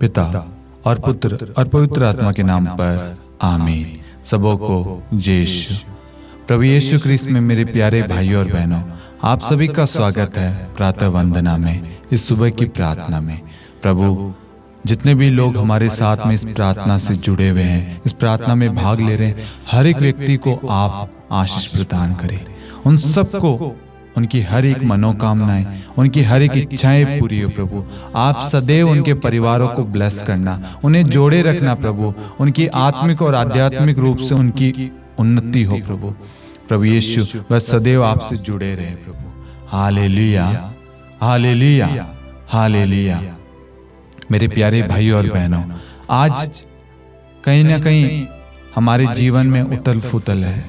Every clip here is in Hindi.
पिता और पुत्र और पवित्र आत्मा के नाम पर आमीन। सबों को जय यीशु। प्रभु यीशु क्रिस्त में मेरे प्यारे भाइयों और बहनों, आप सभी का स्वागत है प्रातः वंदना में, इस सुबह की प्रार्थना में। प्रभु जितने भी लोग हमारे साथ में इस प्रार्थना से जुड़े हुए हैं, इस प्रार्थना में भाग ले रहे हैं, हर एक व्यक्ति को आप आशीष प्रदान करें। उन सबको उनकी हर एक मनोकामनाएं, उनकी हर एक इच्छाएं पूरी हो प्रभु। आप सदैव उनके परिवारों को ब्लेस करना, उन्हें जोड़े रखना प्रभु। उनकी आत्मिक और आध्यात्मिक रूप से उनकी उन्नति हो प्रभु। प्रभु यीशु बस सदैव आपसे जुड़े रहे प्रभु। Hallelujah, hallelujah, hallelujah. मेरे प्यारे भाइयों और बहनों, आज कहीं ना कहीं हमारे जीवन में उथल फुथल है।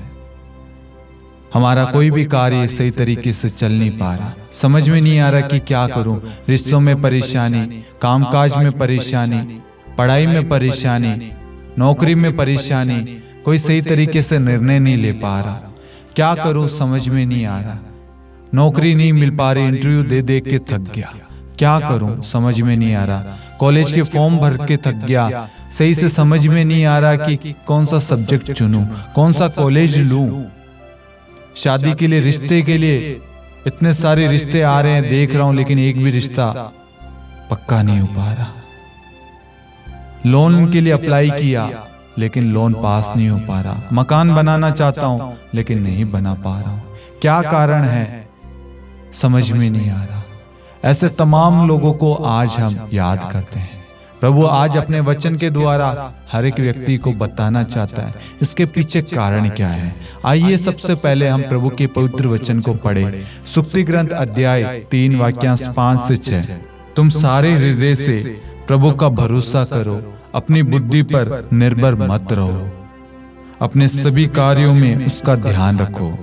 हमारा कोई भी कार्य सही तरीके से चल नहीं पा रहा, समझ में नहीं आ रहा कि क्या करूं। रिश्तों में परेशानी, कामकाज में परेशानी, पढ़ाई में परेशानी, नौकरी में परेशानी, कोई सही तरीके से निर्णय नहीं ले पा रहा। क्या करूं समझ में नहीं आ रहा। नौकरी नहीं मिल पा रही, इंटरव्यू दे दे के थक गया। क्या करूं समझ में नहीं आ रहा। कॉलेज के फॉर्म भर के थक गया, सही से समझ में नहीं आ रहा कि कौन सा सब्जेक्ट चुनूं, कौन सा कॉलेज लूं। शादी के लिए, रिश्ते के लिए इतने सारे रिश्ते आ रहे हैं, देख रहा हूं, लेकिन एक भी रिश्ता पक्का नहीं हो पा रहा। लोन के लिए अप्लाई किया, लेकिन लोन पास नहीं हो पा रहा। मकान बनाना चाहता हूं, लेकिन नहीं बना पा रहा हूं। क्या कारण है समझ में नहीं आ रहा। ऐसे तमाम लोगों को आज हम याद करते हैं। प्रभु आज अपने वचन के द्वारा हर एक व्यक्ति को बताना चाहता है इसके पीछे कारण क्या है। आइए सबसे पहले हम प्रभु के पवित्र वचन को पढ़े। सुक्ति ग्रंथ अध्याय 3 वाक्यांश 5 से 6। तुम सारे हृदय से प्रभु का भरोसा करो, अपनी बुद्धि पर निर्भर मत रहो। अपने सभी कार्यों में उसका ध्यान रखो,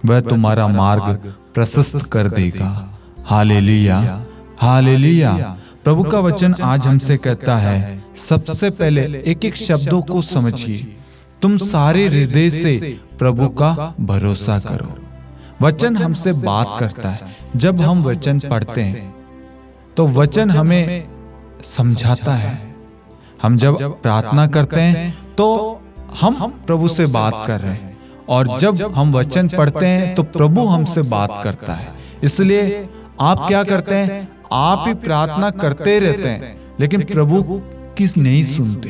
वह तुम्हारा मार्ग प्रशस्त कर देगा। Hallelujah, hallelujah. प्रभु का वचन आज हमसे कहता है, सबसे पहले एक एक शब्दों को समझिए। तुम सारे हृदय से प्रभु का भरोसा करो। वचन हमसे बात करता है। जब हम वचन पढ़ते हैं तो वचन हमें समझाता है। हम जब प्रार्थना करते हैं तो हम प्रभु से बात कर रहे हैं, और जब हम वचन पढ़ते हैं तो प्रभु हमसे बात करता है। इसलिए आप क्या करते हैं, आप ही प्रार्थना करते रहते हैं, लेकिन प्रभु किस नहीं सुनते।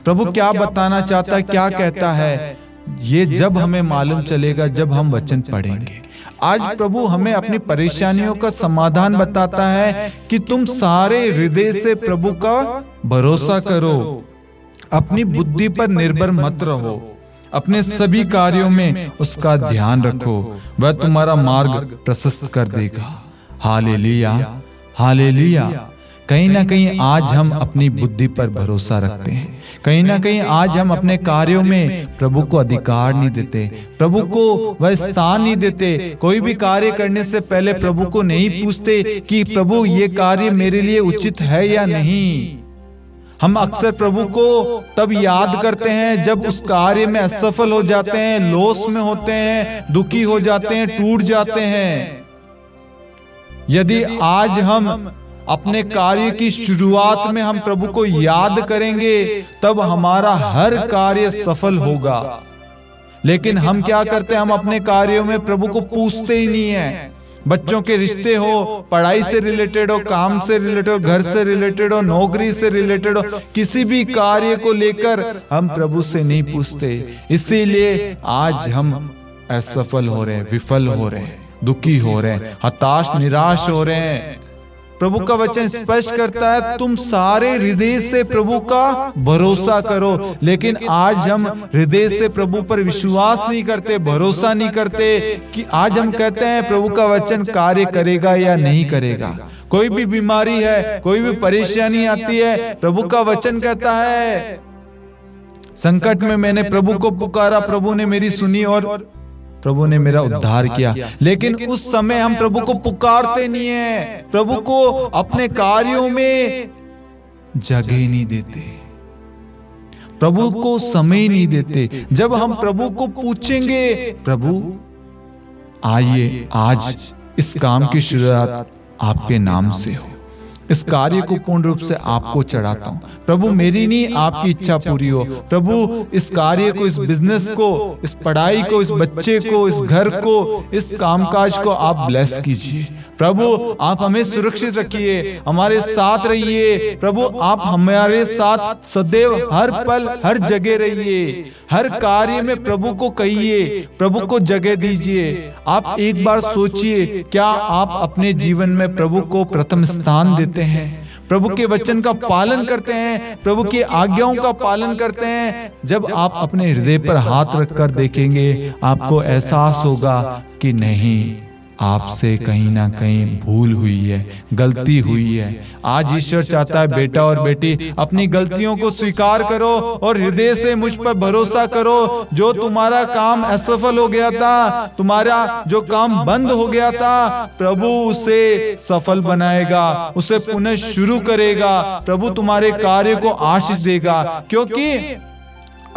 प्रभु क्या बताना चाहता है, क्या कहता है, ये जब हमें मालूम चलेगा जब हम वचन पढ़ेंगे। आज प्रभु हमें अपनी परेशानियों का समाधान बताता है कि तुम सारे हृदय से प्रभु का भरोसा करो, अपनी बुद्धि पर निर्भर मत रहो, अपने सभी कार्यों में उसका ध्यान रखो, वह तुम्हारा मार्ग प्रशस्त कर देगा। Hallelujah, hallelujah. कहीं ना कहीं आज हम अपनी बुद्धि पर भरोसा रखते हैं। कहीं ना कहीं आज हम अपने कार्यों में प्रभु को अधिकार नहीं देते, प्रभु को वह स्थान नहीं देते। कोई भी कार्य करने से पहले प्रभु को नहीं पूछते कि प्रभु ये कार्य मेरे लिए उचित है या नहीं। हम अक्सर प्रभु को तब याद करते हैं जब उस कार्य में असफल हो जाते हैं, लॉस में होते हैं, दुखी हो जाते हैं, टूट जाते हैं। यदि आज हम अपने कार्य की शुरुआत में हम प्रभु को याद करेंगे, तब हमारा हर कार्य सफल होगा। लेकिन हम क्या करते हैं, हम अपने कार्यों में प्रभु को पूछते ही नहीं है। बच्चों के रिश्ते हो, पढ़ाई से रिलेटेड हो, काम से रिलेटेड हो, घर से रिलेटेड हो, नौकरी से रिलेटेड हो, किसी भी कार्य को लेकर हम प्रभु से नहीं पूछते। इसीलिए आज हम असफल हो रहे हैं, विफल हो रहे हैं, दुखी हो रहे हैं, हताश निराश हो रहे हैं। प्रभु का वचन स्पष्ट करता है, तुम सारे हृदय से प्रभु का भरोसा करो। लेकिन आज हम हृदय से प्रभु पर विश्वास नहीं करते, भरोसा नहीं करते कि आज हम कहते हैं प्रभु का वचन कार्य करेगा या नहीं करेगा। कोई भी बीमारी है, कोई भी परेशानी आती है, प्रभु का वचन कहता है, संकट में मैंने प्रभु को पुकारा, प्रभु ने मेरी सुनी और प्रभु ने मेरा उद्धार किया। लेकिन उस समय हम प्रभु को पुकारते नहीं है, प्रभु को अपने कार्यों में जगह नहीं देते, प्रभु को समय नहीं देते। जब हम प्रभु को पूछेंगे, प्रभु आइए आज इस काम की शुरुआत आपके नाम से हो, इस कार्य को पूर्ण रूप से आपको चढ़ाता हूँ। प्रभु मेरी नहीं आपकी इच्छा पूरी हो। प्रभु इस कार्य को, इस बिजनेस को, इस पढ़ाई को, इस बच्चे को, इस घर को, इस कामकाज को आप ब्लेस कीजिए। प्रभु आप हमें सुरक्षित रखिए, हमारे साथ रहिए। प्रभु आप हमारे साथ सदैव हर पल हर जगह रहिए। हर कार्य में प्रभु को कहिए, प्रभु को जगह दीजिए। आप एक बार सोचिए, क्या आप अपने जीवन में प्रभु को प्रथम स्थान देते हैं? प्रभु के वचन का पालन करते हैं, प्रभु की आज्ञाओं का पालन करते हैं? जब आप अपने हृदय पर हाथ रखकर देखेंगे, आपको एहसास होगा कि नहीं, आपसे कहीं ना कहीं भूल हुई है, गलती हुई है। आज ईश्वर चाहता है बेटा और बेटी अपनी गलतियों को स्वीकार करो और हृदय से मुझ पर भरोसा करो। जो तुम्हारा काम असफल हो गया था, तुम्हारा जो काम बंद हो गया था, प्रभु उसे सफल बनाएगा, उसे पुनः शुरू करेगा। प्रभु तुम्हारे कार्य को आशीष देगा, क्योंकि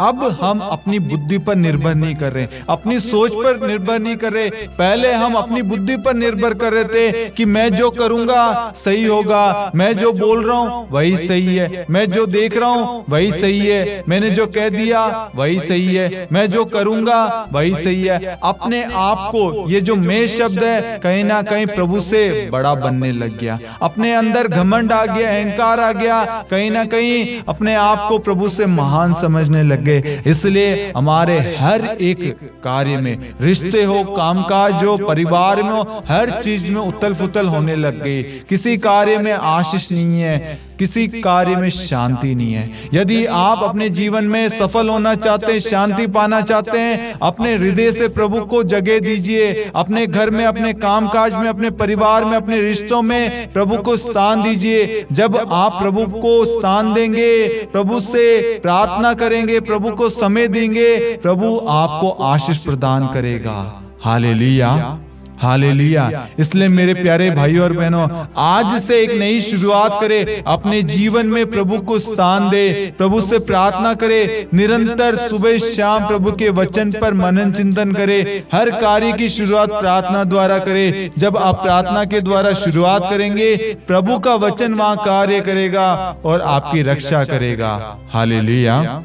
अब हम अपनी बुद्धि पर निर्भर नहीं कर रहे, अपनी सोच पर निर्भर नहीं कर रहे। पहले हम अपनी बुद्धि पर निर्भर कर रहे थे कि मैं जो करूंगा सही होगा, मैं जो बोल रहा हूं वही सही है, मैं जो देख रहा हूं वही सही है, मैंने जो कह दिया वही सही है, मैं जो करूंगा वही सही है। अपने आप को, ये जो मैं शब्द है, कहीं ना कहीं प्रभु से बड़ा बनने लग गया। अपने अंदर घमंड आ गया, अहंकार आ गया, कहीं ना कहीं अपने आप को प्रभु से महान समझने लग गए। इसलिए हमारे हर एक कार्य में, रिश्ते हो, कामकाज हो, परिवार में हो, हर चीज में उथल फुथल होने लग गई। किसी कार्य में आशीष नहीं है, किसी कार्य में शांति नहीं है। यदि आप अपने जीवन में सफल होना चाहते हैं, शांति पाना चाहते हैं, अपने हृदय से प्रभु को जगह दीजिए। अपने घर में, अपने कामकाज में, अपने परिवार में, अपने रिश्तों में प्रभु को स्थान दीजिए। जब आप प्रभु को स्थान देंगे, प्रभु से प्रार्थना करेंगे, प्रभु को समय देंगे, प्रभु आपको आशीष प्रदान करेगा। Hallelujah, hallelujah. इसलिए मेरे प्यारे भाइयों और बहनों, आज से एक नई शुरुआत करें। अपने जीवन में प्रभु को स्थान दे, प्रभु से प्रार्थना करे, निरंतर सुबह शाम प्रभु के वचन पर मनन चिंतन करे। हर कार्य की शुरुआत प्रार्थना द्वारा करे। जब आप प्रार्थना के द्वारा शुरुआत करेंगे, प्रभु का वचन वहां कार्य करेगा और आपकी रक्षा करेगा। Hallelujah,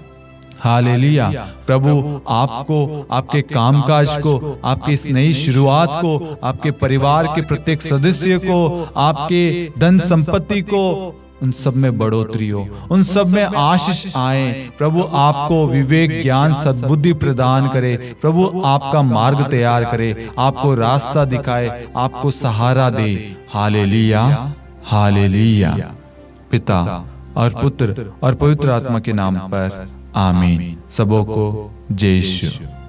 hallelujah. प्रभु आपको, आपके कामकाज को, आपकी इस नई शुरुआत को, आपके परिवार के प्रत्येक सदस्य को, आपके धन संपत्ति को, उन सब में बढ़ोतरी हो, उन सब में आशीष आए। प्रभु आपको विवेक, ज्ञान, सद्बुद्धि प्रदान करे। प्रभु आपका मार्ग तैयार करे, आपको रास्ता दिखाए, आपको सहारा दे। Hallelujah, hallelujah. पिता और पुत्र और पवित्र आत्मा के नाम पर आमीन। सबों को जय यीशु।